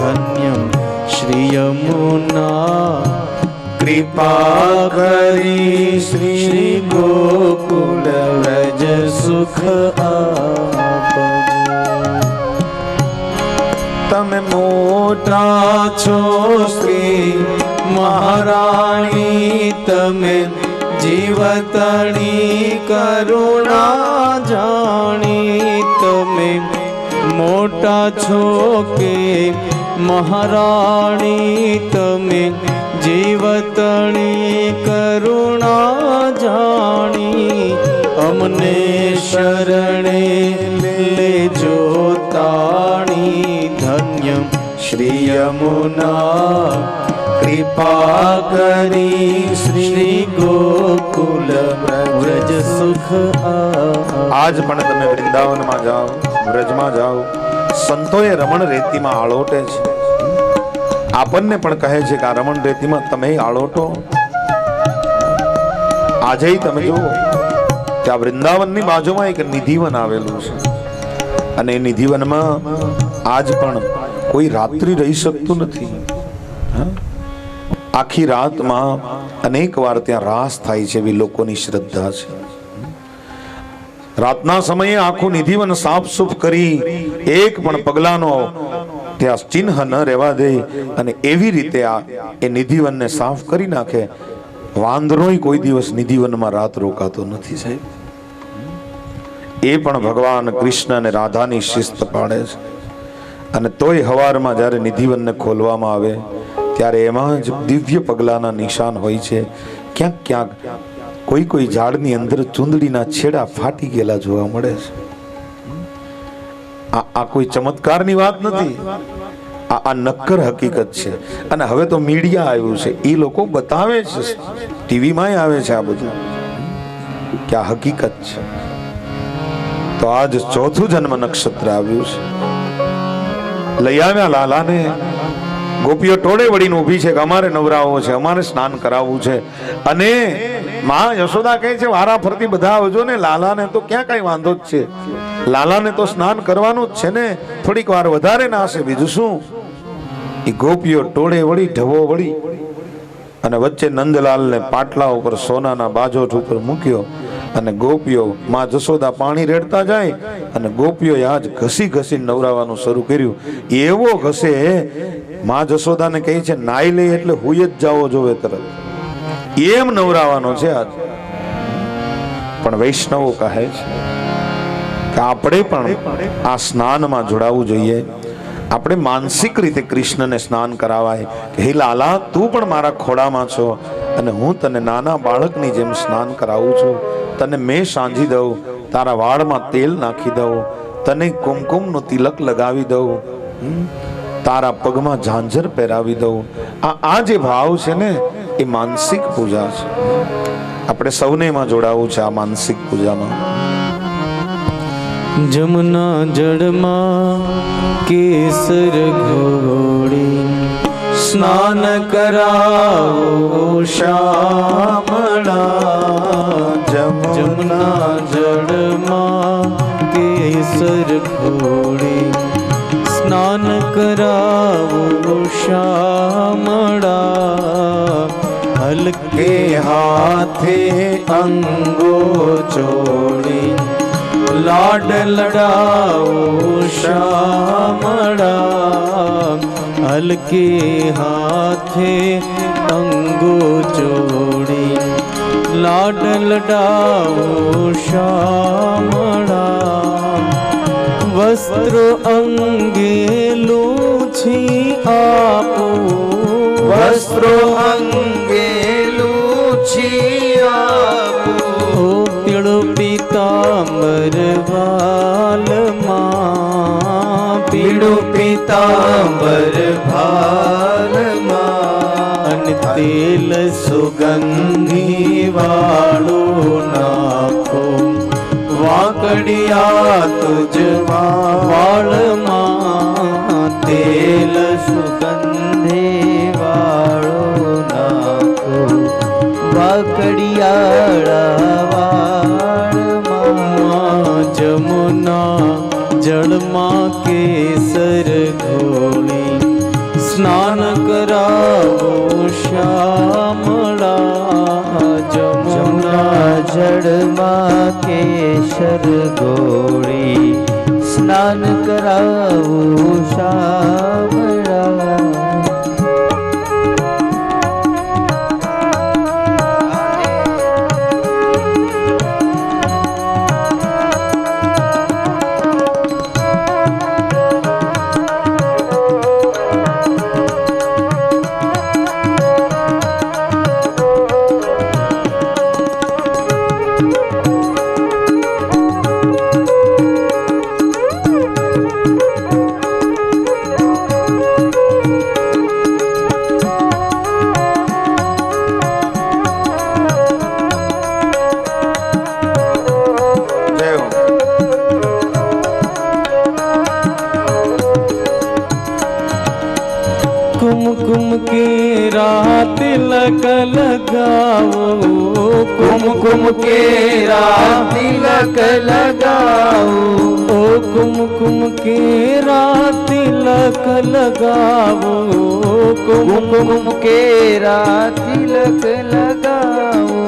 धन्यं श्री यमुना कृपा करी श्री गोकुल व्रज सुख आपजो। तमे मोटा छो श्री महाराणी तमे जीवतणी करुणा जानी तमे मोटा छो के महाराणी तमे जीवतणी करुणा जानी अमने शरणे लेजो ताणी धन्यं श्री यमुना कृपा करी श्री गोकुल व्रज सुख। आज पण तमे वृंदावन में जाओ, व्रज में जाओ, संतोए रमण रेती में आलोटे छे। आपने पण कहे छे कि आ रमण रेती में तमे आलोटो। आज ही तमे जो त्या वृंदावन नी बाजू में एक निधिवन आवेलू छे अने निधिवन में आज पण कोई रात्रि रही सकतुं नथी। आखी रात में अनेक वार त्या रास थाय छे एवी लोकोनी श्रद्धा छे। रातना समये आखू निधिवन साफ सूफ करी एक पण पगलानो त्या चिन्ह न रेवा दे अने एवी रीते आ ए निधिवन ने साफ करी नाखे। वांदरोय कोई दिवस निधिवन में रात रोकातो नथी साहेब। ए पण भगवान कृष्ण ने राधा नी शिस्त पाड़े छे अने तोय हवारमा ज्यारे निधिवन ने खोलवामां आवे त्यारे एमां ज दिव्य पगलाना निशान होय छे। क्यांक क्यांक कोई कोई झाड़नी अंदर चूंदड़ीना छेड़ा फाटी गेला जोवा मळे छे। आ कोई चमत्कारनी वात नथी, आ नक्कर हकीकत छे। अने हवे तो मीडिया आव्युं छे, ई लोको बतावे छे, टीवी मांय आवे छे आ बधुं क्या हकीकत छे। तो आज चौथुं जन्म नक्षत्र आव्युं छे। लई आव्या लालाने। गोपीओ टोळे वळीने ઊભી છે કે અમારે નવરાવો છે, અમારે સ્નાન કરાવવું છે। અને માં યશોદા કહે છે વારા ફરતી બધા આવજો ને, લાલાને તો ક્યાં કઈ વાંધો જ છે, લાલાને તો સ્નાન કરવાનું જ છે ને, થોડીક વાર વધારે નાશે બીજું શું। એ ગોપીઓ ટોળે વળી ઢવો વળી અને વચ્ચે નંદલાલને પાટલા ઉપર સોનાના બાજોઠ ઉપર મૂક્યો અને ગોપીઓ માં જશોદા પાણી રેડતા જાય અને ગોપીઓએ આજ ઘસી ઘસી નવરાવાનું શરૂ કર્યું। એવો ઘસે માં જશોદાને કહે છે નાઈ લે એટલે હુઈ જ જાવો જોવે તરત, એમ નવરાવાનો છે આજ। પણ વૈષ્ણવો કહે છે કે આપણે પણ આ સ્નાનમાં જોડાવું જોઈએ। આપણે માનસિક રીતે કૃષ્ણને સ્નાન કરાવાય કે હે લાલા તું પણ મારા ખોળામાં છો અને હું તને નાના બાળકની જેમ સ્નાન કરાવું છું, તને મેં સાંજી દઉં, તારા વાળમાં તેલ નાખી દઉં, તને કુમકુમનું તિલક લગાવી દઉં, તારા પગમાં ઝાંઝર પહેરાવી દઉં। આ જે ભાવ છે ને એ માનસિક પૂજા છે। આપણે સૌને એમાં જોડાવું છે આ માનસિક પૂજામાં। जमुना जड़मा केसर घोड़ी स्नान कराओ श्यामला। जमुना जड़मा केसर घोड़ी स्नान कराओ श्यामला। हल्के हाथे अंगो चोड़ी लाड लड़ाओ श्यामला। हल्के हाथे अंगो जोड़ी लाड लड़ाओ श्यामला। वस्त्र अंगे लूछी आपो, वस्त्र अंगे लूछी आपो। पीड़ो पीतांबर भाल मां, पीड़ो पीतांबर भाल मां। तेल सुगंधी वालो नाखो, वाकड़िया तुझ वाल मां। तेल सुगंधी वालो नाखो, वाकड़ियाड़ा जमुना जड़मा केसर घोड़ी સ્નાન કરાવો શ્યામળા જમુના જળમાં કેસર ગોળી સ્નાન કરાવો શ્યામળા कुमकुम के रात तिलक लगाओ कुमकुम के रात तिलक लगाओ ओ कुमकुम के रात तिलक लगाओ कुमकुम के रात तिलक लगाओ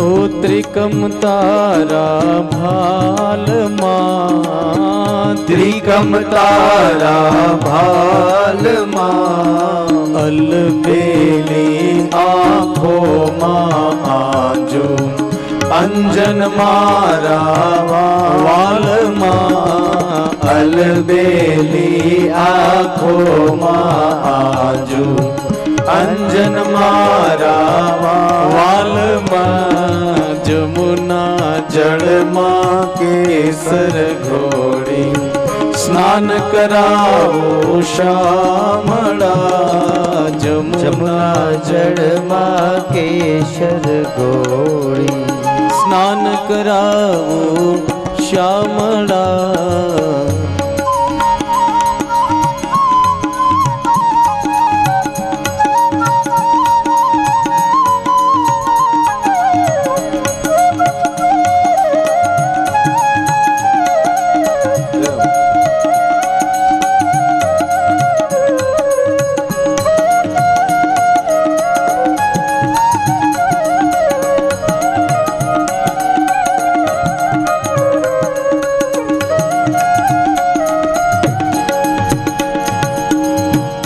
ओ त्रिकम तारा भाल माँ त्रिकम तारा भाल माँ अलबेली आँखों माँ आजू अंजन मारा वाल माँ अलबेली आँखों माँ आजू अंजन मारा वाल माँ जमुना जल माँ केसर घोड़ी स्नान कराओ श्यामळा जमुना जल माँ केसर घोड़ी स्नान कराओ श्यामळा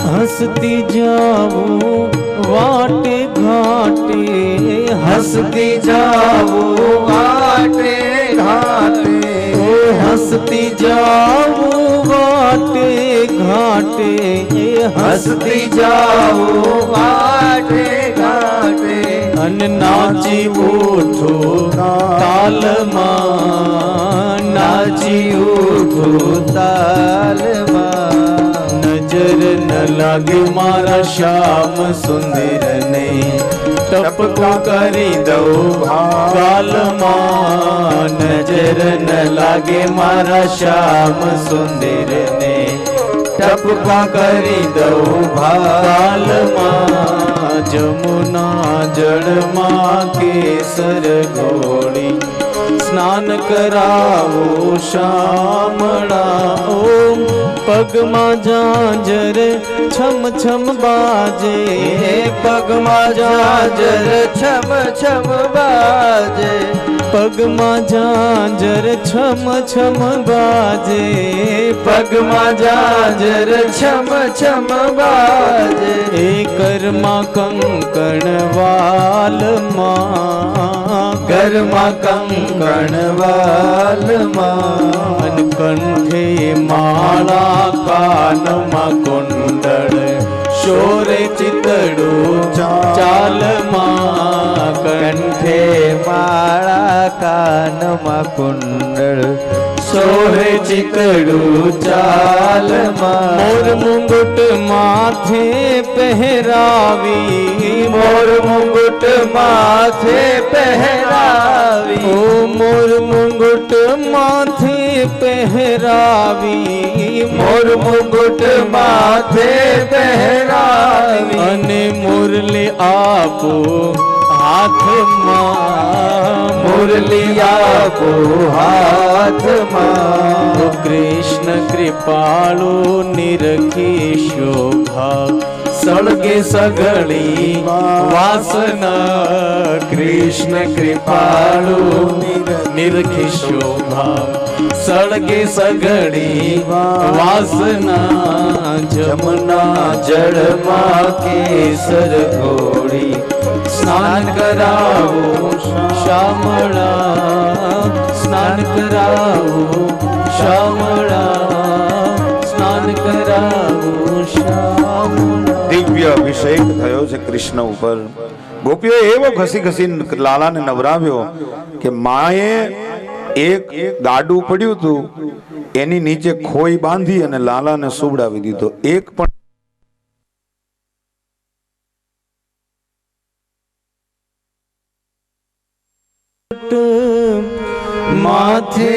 हंसती जाओ वाटे घाटे हंसती जाओ वाटे घाटे हंसती जाओ वाटे घाटे हंसती जाओ वाटे घाटे अन नाची उठो ताल माँ नाची उठो ताल माँ नजर न लागे मारा श्याम सुंदर ने टपका करी दो गाल माँ नजर न लागे मारा श्याम सुंदर ने टपका करी दो भाल माँ जमुना जल माँ केसर घोड़ी स्नान कराओ श्यामळा ओम पगमा झांझर छम छम बाजे पगमा झांझर छम छम बाजे पगमा झांझर छम छम बाजे पगमा झांझर छम छम बाजे कर्मा कंकण वाल माँ कर्मा कंकण वाल माँ कंठे माला कानमा कुंडल शोरे चितड़ो चाल माँ कंठे माला कानमा कुंडल शोरे चितड़ो चाल माँ मोर मुंगुट माथे पहरावी मोर मुंगुट माथे पहरावी ओ मोर मुंगुट माथे पहरावी मोर मुंगुट माथे पहरावी अने मुरली आपो हाथ माँ मुरली आपो हाथ माँ कृष्ण कृपाळु निरखी शोभा સળગે સઘળી વાસના કૃષ્ણ કૃપાળુ નિરખી શોભા સળગે સઘળી વાસના જમુના જળમાં કેસર ઘોડી સ્નાન કરાવો શ્યામળા સ્નાન કરાવો શ્યામળા સ્નાન કરાવો શ્યામળા. દિવ્ય અભિષેક થયો છે કૃષ્ણ ઉપર. ગોપીઓ એવો ઘસી ઘસી લાલાને નવરાવ્યો કે માએ એક ગાડું પડ્યું હતું એની નીચે ખોઈ બાંધી અને લાલાને સુવડાવી દીધો. એક પણ માથે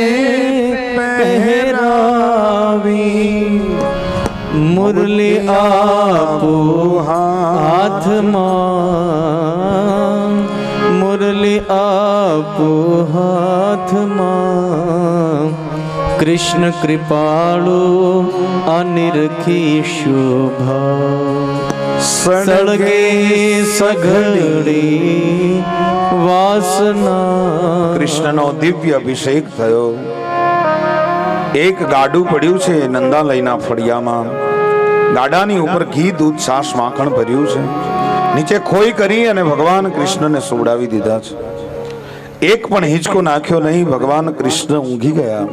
પહેરાવી મુરલી આપો હાથમાં મુરલી આપો હાથમાં કૃષ્ણ કૃપાળુ અનિરખી શોભા સળગે સઘળી વાસના. કૃષ્ણનો દિવ્ય અભિષેક થયો. એક ગાડું પડ્યું છે નંદાલયના ફળિયામાં. ગાડાની ઉપર ઘી દૂધ છાશ માખણ ભર્યું છે. નીચે ખોઈ કરી અને ભગવાન કૃષ્ણને સુવડાવી દીધા છે. એક પણ હિંચકો નાખ્યો નહીં. ભગવાન કૃષ્ણ ઊંઘી ગયા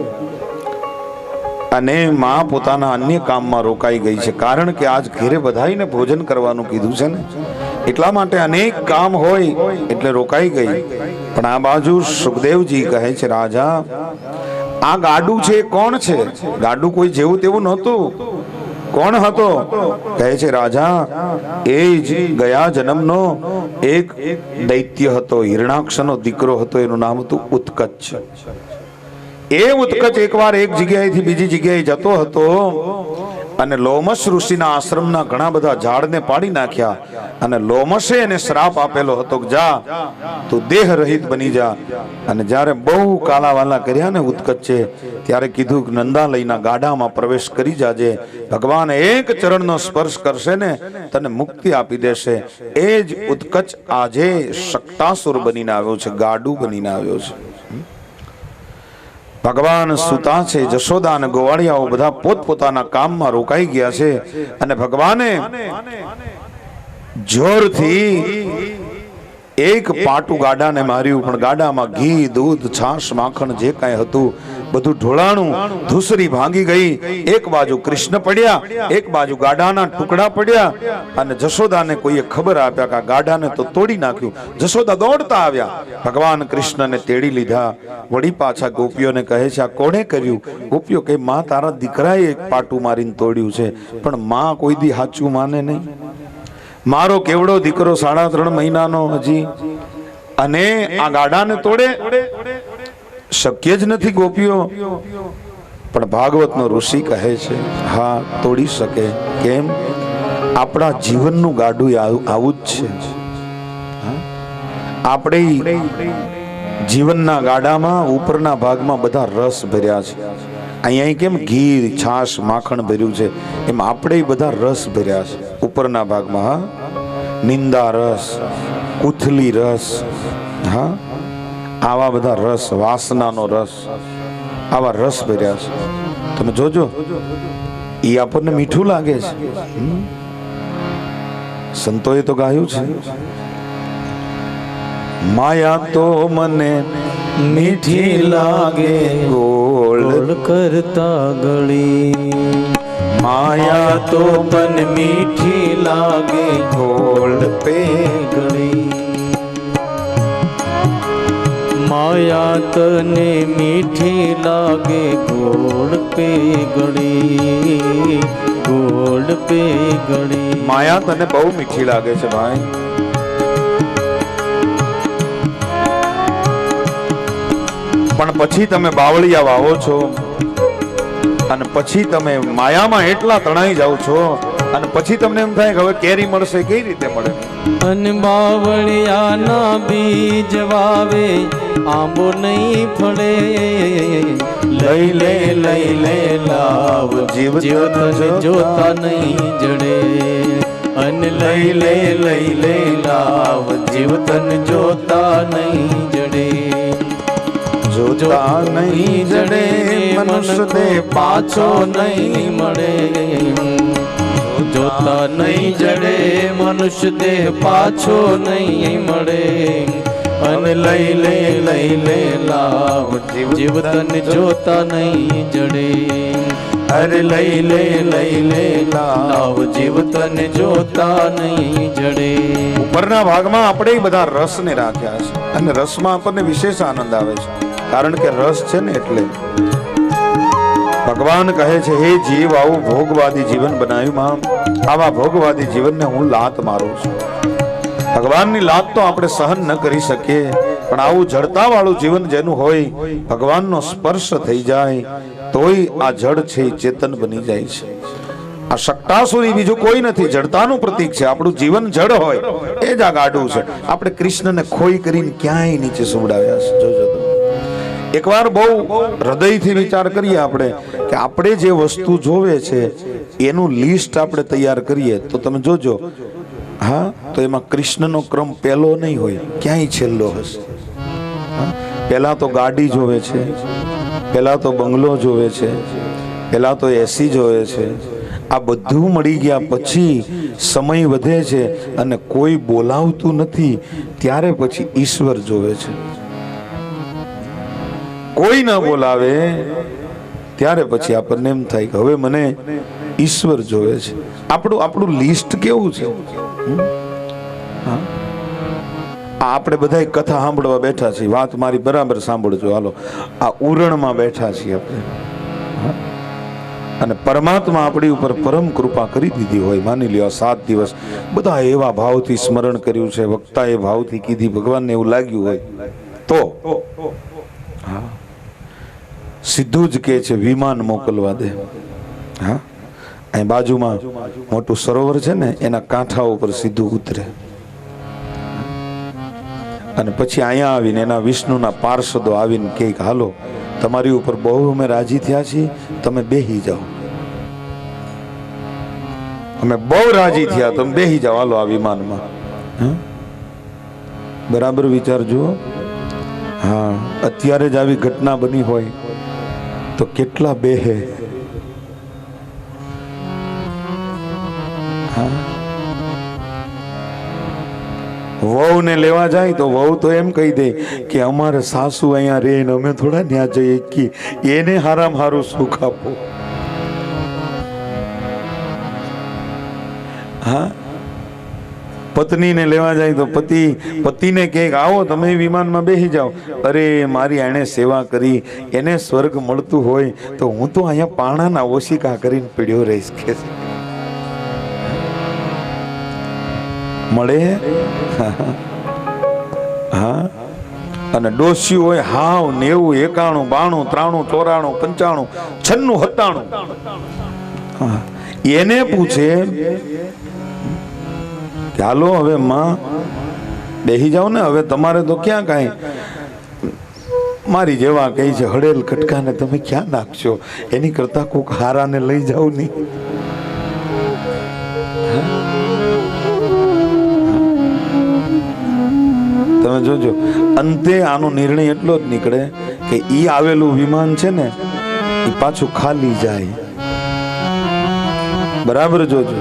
અને માં પોતાના અન્ય કામમાં રોકાઈ ગઈ છે. કારણ કે આજ ઘેરે બધાઈને ભોજન કરવાનું કીધું છે ને, એટલા માટે અનેક કામ હોય એટલે રોકાઈ ગઈ. પણ આ બાજુ સુખદેવજી કહે છે, રાજા આ ગાડું છે કોણ છે? ગાડું કોઈ જેવું તેવું નહોતું. કોણ હતો? કહે છે રાજા એ જ ગયા જન્મનો એક દૈત્ય હતો, હિરણાક્ષનો દીકરો હતો. એનું નામ હતું ઉત્કચ. એ ઉત્કચ એકવાર એક જગ્યાએથી બીજી જગ્યાએ જતો હતો અને લોમશ ઋષિના આશ્રમના ઘણા બધા ઝાડને પાડી નાખ્યા અને લોમશે એને શ્રાપ આપેલો હતો કે જા તું દેહ રહિત બની જા. અને જ્યારે બહુ કાલાવાલા કર્યા ને ઉત્કચે, ત્યારે કીધું કે નંદાલયના ગાડામાં પ્રવેશ કરી જાજે. ભગવાન એક ચરણનો સ્પર્શ કરશે ને તને મુક્તિ આપી દેશે. એ જ ઉત્કચ આજે શક્તાસુર બનીને આવ્યો છે, ગાડું બનીને આવ્યો છે. ભગવાન સુતા છે. જશોદા અને ગોવાળિયાઓ બધા પોતપોતાના કામમાં રોકાઈ ગયા છે અને ભગવાને જોરથી એક પાટું ગાડાને માર્યું. પણ ગાડામાં ઘી દૂધ છાશ માખણ જે કાંઈ હતું બધું ઢોળાણું. ધૂસરી ભાંગી ગઈ. એક બાજુ કૃષ્ણ પડ્યા, એક બાજુ ગાડાના ટુકડા પડ્યા. અને જશોદાને કોઈએ ખબર આપ્યા કે આ ગાડાને તો તોડી નાખ્યું. જશોદા દોડતા આવ્યા, ભગવાન કૃષ્ણને તેડી લીધા. વળી પાછા ગોપીઓને કહે છે આ કોણે કર્યું? ગોપીઓ કહે માં તારા દીકરાએ એક પાટું મારીને તોડ્યું છે. પણ માં કોઈ દી સાચું માને નહીં. મારો કેવડો દીકરો 3.5 મહિનાનો હજી, અને આ ગાડાને તોડે? શક્ય જ નથી ગોપીઓ. પણ ભાગવતનો ઋષિ કહે છે હા તોડી શકે. કેમ? આપણા જીવનનું ગાડું આવું જ છે. આપણે જીવનના ગાડામાં ઉપરના ભાગમાં બધા રસ ભર્યા છે. અહીંયા કેમ ઘી છાશ માખણ ભર્યું છે, એમ આપણે બધા રસ ભર્યા છે ઉપરના ભાગમાં. હા, નિંદા રસ, ઉથલી રસ, હા આવા બધા રસ, વાસનાનો રસ, આવા રસ ભર્યા છે. તમે જોજો એ આપણને મીઠું લાગે છે. સંતોએ તો ગાયું છે માયા તો મને મીઠી લાગે ગોળ કરતા ગળી. માયા તો મને મીઠી લાગે ગોળ પે ગળી. માયા તને મીઠી લાગે ગોળ પે ગળી, ગોળ પે ગળી. માયા તને બહુ મીઠી લાગે છે ભાઈ. પણ પછી તમે બાવળિયા વાવો છો અને પછી તમે માયામાં એટલા તણાઈ જાઓ છો અને પછી તમને એમ થાય કે હવે કેરી મળશે. કઈ રીતે મળે? અને બાવળિયાના બીજ વાવે આંબો નહીં ફળે. લઈ લે લઈ લે લાવ જીવ તને જોતા નહીં જડે. અને લઈ લે લાવ જીવ તન જોતા નહીં જડે જોતા નહીં જડે મનુષ્ય દેહ પાછો નહીં મળે જોતા નહીં જડે મનુષ્ય દેહ પાછો નહીં મળે અને લઈ લે લાવ જીવ તન જોતા નહીં જડે અરે લઈ લે લાવ જીવ તન જોતા નહીં જડે ઉપરના ભાગમાં આપણે બધા રસને રાખ્યા છે અને રસમાં આપણને વિશેષ આનંદ આવે છે કારણ કે રસ છે ને એટલે ભગવાન કહે છે હે જીવ આવું ભોગવાદી જીવન બનાવ્યું માં આવા ભોગવાદી જીવનને હું લાત મારું છું ભગવાનની લાત તો આપણે સહન ન કરી શકીએ પણ આવું જડતા વાળું જીવન જેનું હોય ભગવાનનો સ્પર્શ થઈ જાય તોય આ જડ છે એ ચેતન બની જાય છે આ શક્તાસુરી બીજું કોઈ નથી જડતાનું પ્રતીક છે આપણું જીવન જડ હોય એ જ આ ગાડું છે આપણે કૃષ્ણને ખોઈ કરીને ક્યાંય નીચે સુવડાવ્યા છે જોજો તમે એકવાર બહુ હૃદયથી વિચાર કરીએ આપણે કે આપણે જે વસ્તુ જોવે છે એનું લિસ્ટ આપણે તૈયાર કરીએ તો તમે જોજો હા તો એમાં કૃષ્ણનો ક્રમ પહેલો નહીં હોય ક્યાંય છેલ્લો હશે પહેલા તો ગાડી જોવે છે પહેલા તો બંગલો જોવે છે પહેલા તો એસી જોવે છે આ બધું મળી ગયા પછી સમય વધે છે અને કોઈ બોલાવતું નથી ત્યારે પછી ઈશ્વર જોવે છે કોઈ ના બોલાવે ત્યારે પછી આપણને એમ થાય કે હવે મને ઈશ્વર જોવે છે આપણું લિસ્ટ કેવું છે આપણે બધા કથા સાંભળવા બેઠા છીએ વાત મારી બરાબર સાંભળજો હાલો આ ઉરણમાં બેઠા છીએ આપણે અને પરમાત્મા આપણી ઉપર પરમ કૃપા કરી દીધી હોય માની લ્યો 7 દિવસ બધા એવા ભાવથી સ્મરણ કર્યું છે વક્તાએ ભાવથી કીધી ભગવાનને એવું લાગ્યું હોય તો સીધું જ કે છે વિમાન મોકલવા દે હા અહીં બાજુમાં મોટું સરોવર છે ને એના કાંઠા ઉપર સીધું ઉતરે અને પછી અહીંયા આવીને એના વિષ્ણુના પાર્ષદો આવીને કહે હાલો તમારી ઉપર બહુ અમે રાજી થયા છીએ તમે બેહી જાઓ અમે બહુ રાજી થયા તમે બેહી જાઓ હાલો આ વિમાનમાં બરાબર વિચારજો હા અત્યારે જ આવી ઘટના બની હોય તો કેટલા બેહે વહુ ને લેવા જાય તો વહુ તો એમ કહી દે કે અમારે સાસુ અહીંયા રે ને અમે થોડા ત્યાં જઈએ કે એને હારામાં હારું સુખ આપો હા પત્નીને લેવા જાય તો પતિને કહે આવો તમે વિમાનમાં બેસી જાઓ અરે મારી એણે સેવા કરી એને સ્વર્ગ મળતું હોય તો હું તો અહીંયા પાણાના ઓશિકા કરીને પીડ્યો રહીશ કે મળે હા અને ડોસ્યું હોય હાવ 90 91 92 93 94 95 96 97 એને પૂછે કે હાલો હવે માં બેસી જાઓ ને હવે તમારે તો ક્યાં કાંઈ મારી જેવા કહી છે હળેલ કટકાને તમે ક્યાં નાખશો એની કરતા કોક હારાને લઈ જાઓ નહીં તમે જોજો અંતે આનો નિર્ણય એટલો જ નીકળે કે ઈ આવેલું વિમાન છે ને એ પાછું ખાલી જાય બરાબર જોજો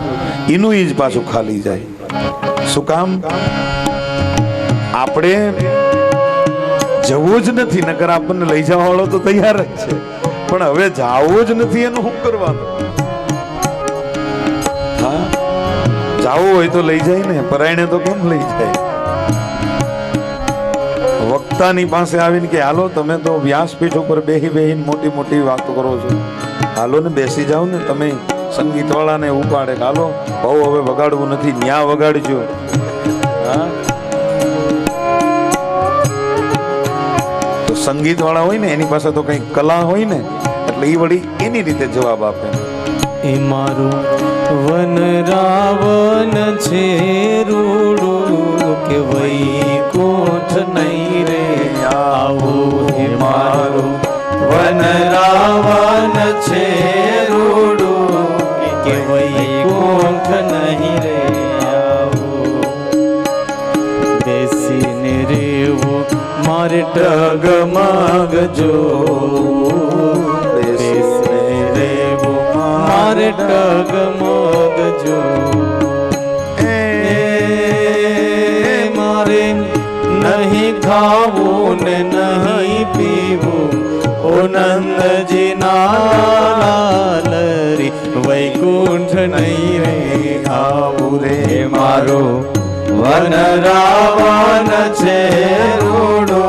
એનું ઈ જ પાછું ખાલી જાય શું કામ આપણે જવું જ નથી નકર આપણને લઈ જવા વાળો તો તૈયાર જ છે પણ હવે જાવું જ નથી એનું શું કરવાનું હા જાવું હોય તો લઈ જાય ને પરાયણે તો કેમ લઈ જાય વક્તાની પાસે આવીને કે હાલો તમે તો વ્યાસપીઠ ઉપર બેહીને મોટી મોટી વાતો કરો છો હાલો ને બેસી જાઓ ને તમે સંગીત વાળાને ઉપાડે હાલો બહુ હવે વગાડવું નથી ન્યા વગાડજો હા તો સંગીત વાળા હોય ને એની પાસે તો કઈ કલા હોય ને એટલે એ વળી એની રીતે જવાબ આપે એ મારું વન રાવન છે રૂડું કે વૈકુંઠ નહીં રે આવું હે મારું વન રાવન છે રૂડું કે વૈકુંઠ નહીં રે મારે ટગમગજો બેસને રેવું મારે ટગમગજો મારે નહીં ખાવું ને નહીં પીવું ઓ નંદજી નાલરી વૈકુંઠ નહીં રે આવું રે મારો વન રાવણ છે રૂડો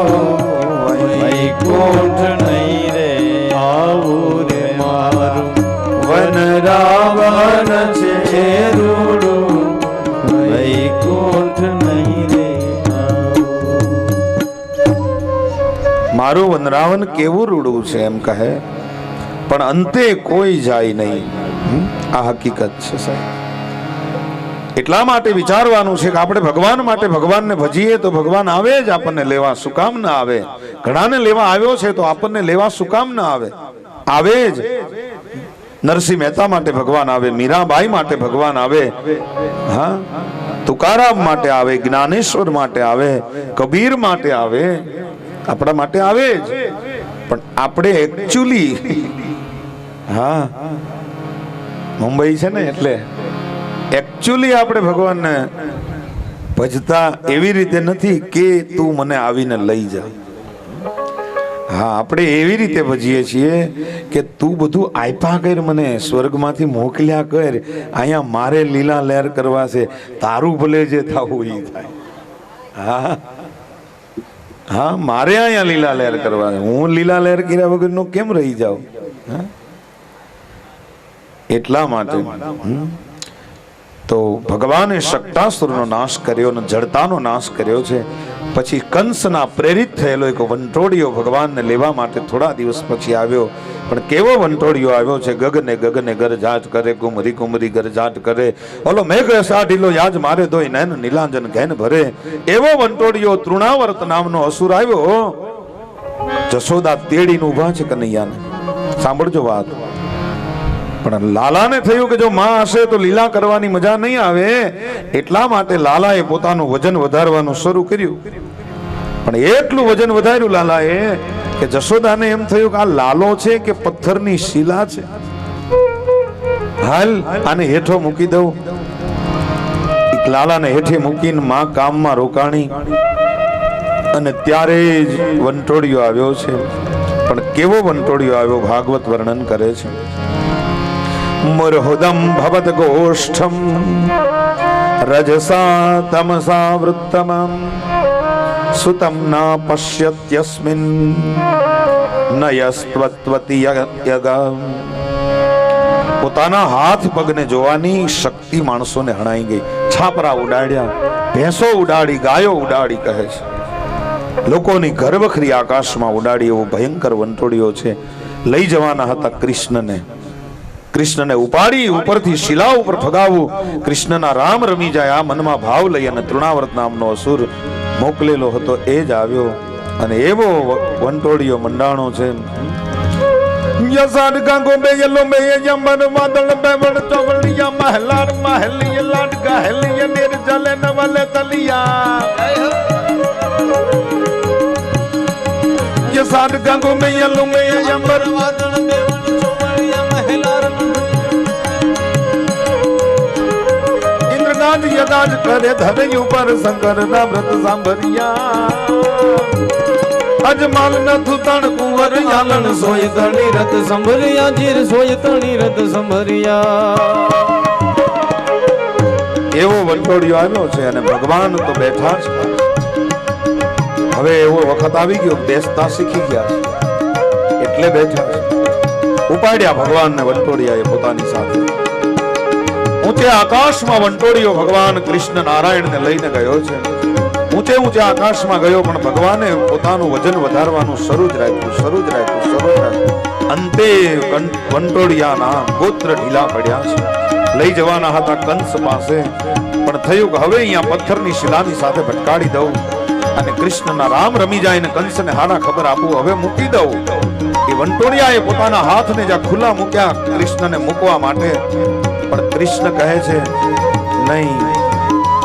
વૈકુંઠ નહીં રે આવું રે મારું વન રાવણ છે રૂડો વૈકુંઠ નહીં રે મારું વનરાવન કેવું રૂડું છે એમ કહે, પણ અંતે કોઈ જાય નહીં. આ હકીકત છે સાહેબ. એટલા માટે વિચારવાનું છે કે આપણે ભગવાન માટે ભગવાનને ભજીએ તો ભગવાન આવે જ આપણને લેવા, શું કામ ના આવે? ઘણાને લેવા આવ્યો છે તો આપણને લેવા શું કામ ના આવે? આવે જ. નરસિંહ મહેતા માટે ભગવાન આવે, મીરાબાઈ માટે ભગવાન આવે, હા, તુકારામ માટે આવે, જ્ઞાનેશ્વર માટે આવે, કબીર માટે આવે, આપણા માટે આવે જ. પણ આપણે એકચ્યુઅલી હા મુંબઈ છે ને એટલે એકચ્યુઅલી આપણે ભગવાનને ભજતા એવી રીતે નથી કે તું મને આવીને લઈ જા. હા, આપણે એવી રીતે ભજીએ છીએ કે તું બધું આપ્યા કર, મને સ્વર્ગમાંથી મોકલ્યા કર, અહીંયા મારે લીલા લહેર કરવા છે, તારું ભલે જે થવું એ થાય. હા હા, મારે અહીંયા લીલા લહેર કરવા છે, હું લીલા લહેર કર્યા વગરનો કેમ રહી જાઉં? એટલા માટે તો ભગવાને શક્તાસુરનો નાશ કર્યો અને જડતાનો નાશ કર્યો છે. પછી કંસના પ્રેરિત થયેલો એક વંટોળિયો ભગવાનને લેવા માટે થોડા દિવસ પછી આવ્યો. પણ કેવો વંટોળિયો આવ્યો છે! ગગને ગગને ગરજાટ કરે, કુમરી કુમરી ગરજાટ કરે, ઓલો મેઘ સાઢીલો યાજ મારે દોય નૈન નીલાંજન ઘેન ભરે. એવો વંટોળિયો તૃણાવર્ત નામનો અસુર આવ્યો. જશોદા તેડીને ઉભા છે કનૈયાને. સાંભળજો વાત. પણ લાલાને થયું કે જો માં હશે તો લીલા કરવાની મજા નહીં આવે, એટલા માટે લાલાએ પોતાનું વજન વધારવાનું શરૂ કર્યું. પણ એટલું વજન વધાર્યું લાલાએ કે જશોદાને એમ થયું કે આ લાલો છે કે પથ્થરની શિલા છે, હાલ આને હેઠો મૂકી દઉં. લાલાને હેઠે મૂકીને માં કામમાં રોકાણી અને ત્યારે જ વંટોળિયો આવ્યો છે. પણ કેવો વંટોળિયો આવ્યો ભાગવત વર્ણન કરે છે. મુરહુદમ ભવત ગોષ્ઠમ રજસા તમસા વૃત્તમ સુતમ ન પશ્યત્યસ્મિન નયસ્ત્વત્વતિ યગમ. પોતાના હાથ પગને જોવાની શક્તિ માણસોને હણાઈ ગઈ. છાપરા ઉડાડ્યા, ભેંસો ઉડાડી, ગાયો ઉડાડી, કહે છે લોકોની ઘરવખરી આકાશમાં ઉડાડી. એવો ભયંકર વંટોળિયો છે. લઈ જવાના હતા કૃષ્ણને. કૃષ્ણને ઉપાડી ઉપરથી શિલા ઉપર ફગાવું, કૃષ્ણના રામ રમી જાય આ મનમાં ભાવ લઈ અને તૃણાવર્ત નામનો અસુર મોકલેલો હતો એ જ આવ્યો. અને એવો વંટોળિયો મંડાણો છે. યસાડ ગાંગો બે યલો મે યમન વાદળ બે વડ ચોવલિયા મહલાર મહલિય લાડ ગહલિય નિર્જલ નવલ તલિયા. યસાડ ગાંગો મે યલો મે યમન વાદળ બે વડ ચોવલિયા મહલાર ઇન્દ્રનાદ યદાજ કરે ધરય ઉપર શંકર ના વ્રત સાંભળિયા. અજમાલ ન થુતણ કુંવર યાલન સોય તણી રત સંભરિયા, જીર સોય તણી રત સંભરિયા. એવો વંટોળિયો આવ્યો છે અને ભગવાન તો બેઠા છે. હવે એવો વખત આવી ગયો, બેસતા શીખી ગયા છે એટલે બેઠા છે. ઉપાડ્યા ભગવાનને વંટોળિયાએ પોતાની સાથે. ઊંચે આકાશમાં વંટોળિયો ભગવાન કૃષ્ણ નારાયણને લઈને ગયો છે. ઊંચે ઊંચે આકાશમાં ગયો પણ ભગવાને પોતાનું વજન વધારવાનું શરૂ જ રાખ્યું. અંતે વંટોળિયાના ગોત્ર ઢીલા પડ્યા છે. લઈ જવાના હતા કંસ પાસે, પણ થયું કે હવે અહીંયા પથ્થરની શિલાની સાથે ભટકાડી દઉં અને કૃષ્ણના રામ રમી જાય ને કંસને હારા ખબર આપું, હવે મૂકી દઉં. એ વંટોળિયાએ પોતાના હાથને જ્યાં ખુલ્લા મૂક્યા કૃષ્ણને મૂકવા માટે, પણ કૃષ્ણ કહે છે નહીં,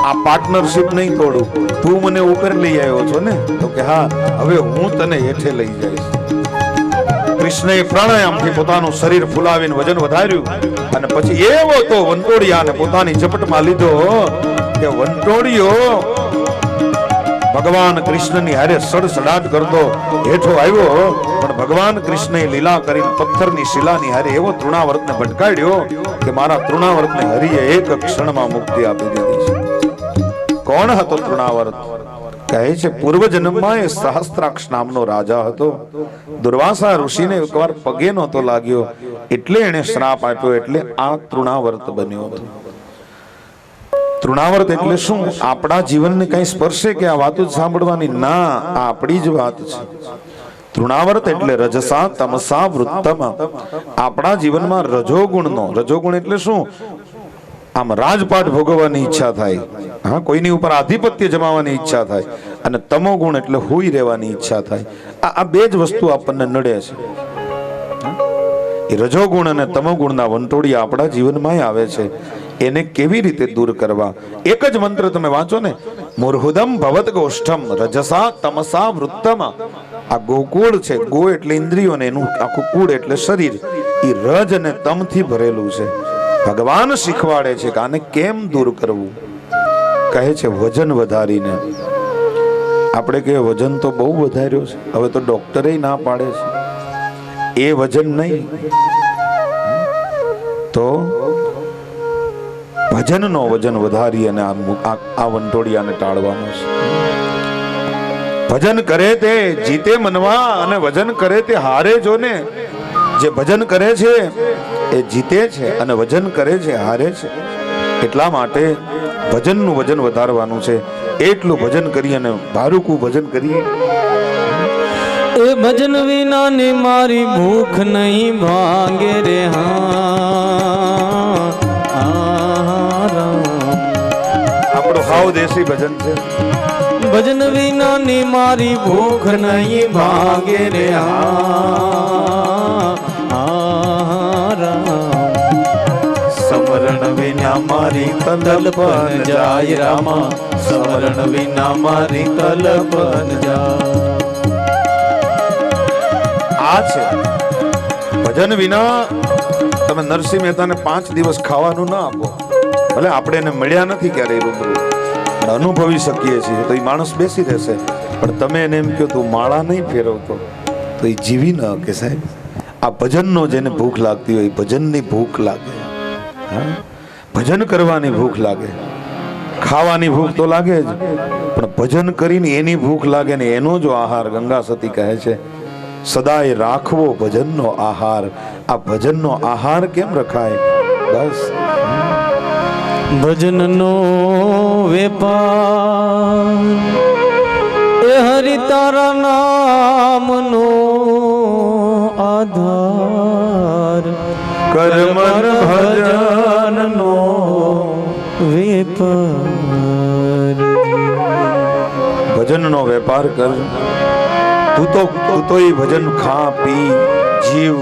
આ પાર્ટનરશિપ નહીં તોડું, તું મને ઉપર લઈ આવ્યો છો ને, તો કે હા, હવે હું તને હેઠે લઈ જઈશ. કૃષ્ણએ પ્રાણાયામથી પોતાનું શરીર ફૂલાવીને વજન વધાર્યું અને પછી એવો તો વંટોળિયાને પોતાની ઝપટમાં લીધો કે વંટોળિયો ભગવાન કૃષ્ણની હારે સડસડાટ કરતો હેઠો આવ્યો, પણ ભગવાન કૃષ્ણએ લીલા કરીને પથ્થરની શિલાની હારે એવો તૃણાવર્તને ભટકાડ્યો કે મારા તૃણાવર્તને હરિએ એક ક્ષણમાં મુક્તિ આપી દીધી છે. કોણ હતો તૃણાવર્ત? કહે છે પૂર્વ જન્મમાં એ સહસ્ત્રાક્ષ નામનો રાજા હતો. દુર્વાસા ઋષિને એકવાર પગે નહોતો લાગ્યો એટલે એને શ્રાપ આપ્યો, એટલે આ તૃણાવર્ત બન્યો હતો. તૃણાવર્ત એટલે શું? આપણા જીવનને કઈ સ્પર્શે કે આ વાતો જ સાંભળવાની? ના, આ આપણી જ વાત છે. તૃણાવર્ત એટલે રજસા તમસા વૃત્તમ. આપણા જીવનમાં રજોગુણનો, રજોગુણ એટલે શું? આમ રાજપાટ ભોગવવાની ઈચ્છા થાય, હા, કોઈની ઉપર આધિપત્ય જમાવવાની ઈચ્છા થાય, અને તમો ગુણ એટલે હોઈ રહેવાની ઈચ્છા થાય. આ બે જ વસ્તુ આપણને નડે છે. એ રજોગુણ અને તમોગુણના વંટોળિયા આપણા જીવનમાં આવે છે. એને કેવી રીતે દૂર કરવા? એક જ મંત્ર તમે વાંચો ને, મુર્હુદમ ભવત ગોષ્ઠમ રજસા તમસા વૃત્તમ. આ ગોકુળ છે, ગો એટલે ઇન્દ્રિયો ને એનું આખું કુળ એટલે શરીર, એ રજ અને તમથી ભરેલું છે. ભગવાન શીખવાડે છે કે આને કેમ દૂર કરવું. કહે છે વજન વધારીને. આપણે કે વજન તો બહુ વધાર્યો છે, હવે તો ડોક્ટરે ના પાડે છે. એ વજન નહીં, તો ભજનનો વજન વધારી અને આ વંટોળિયાને ટાળવાનો છે. ભજન કરે તે જીતે મનવા, અને વજન કરે તે હારે જો ને. જે ભજન કરે છે એ જીતે છે, અને વજન કરે છે હારે છે. એટલા માટે ભજનનું વજન વધારવાનું છે. એટલું ભજન કરીએ અને ભારુકું ભજન કરીએ. એ ભજન વિના ને મારી ભૂખ નહીં ભાંગે રે. આપણું હાવ દેશી ભજન છે. ભજન વિના ને મારી ભૂખ નહીં ભાંગે રે. સમરણ વિના મારી કલ્પન જાય રામા, સમરણ વિના મારી કલ્પન જાય. આ છે ભજન વિના. તમે નરસિંહ મહેતાને 5 દિવસ ખાવાનું ના આપો, ભલે આપણે એને મળ્યા નથી ક્યારેય રૂબરૂ, અનુભવી શકીએ છીએ, તો એ માણસ બેસી રહેશે. પણ તમે એને એમ કહો તું માળા નહીં ફેરવતો, તો એ જીવી ન કે સાહેબ. આ ભજનનો જેને ભૂખ લાગતી હોય, ભજનની ભૂખ લાગે. હા, ભજન કરવાની ભૂખ લાગે. ખાવાની ભૂખ તો લાગે જ, પણ ભજન કરીને એની ભૂખ લાગે ને એનો જો આહાર. ગંગા સતી કહે છે સદાય રાખવો ભજનનો આહાર. આ ભજનનો આહાર કેમ રખાય? બસ ભજનનો વેપાર એ હરિ તારા નામનો આધાર. કર્મ ભજનનો વેપાર. ભજનનો વેપાર કર. તું તો એ ભજન ખા પી જીવ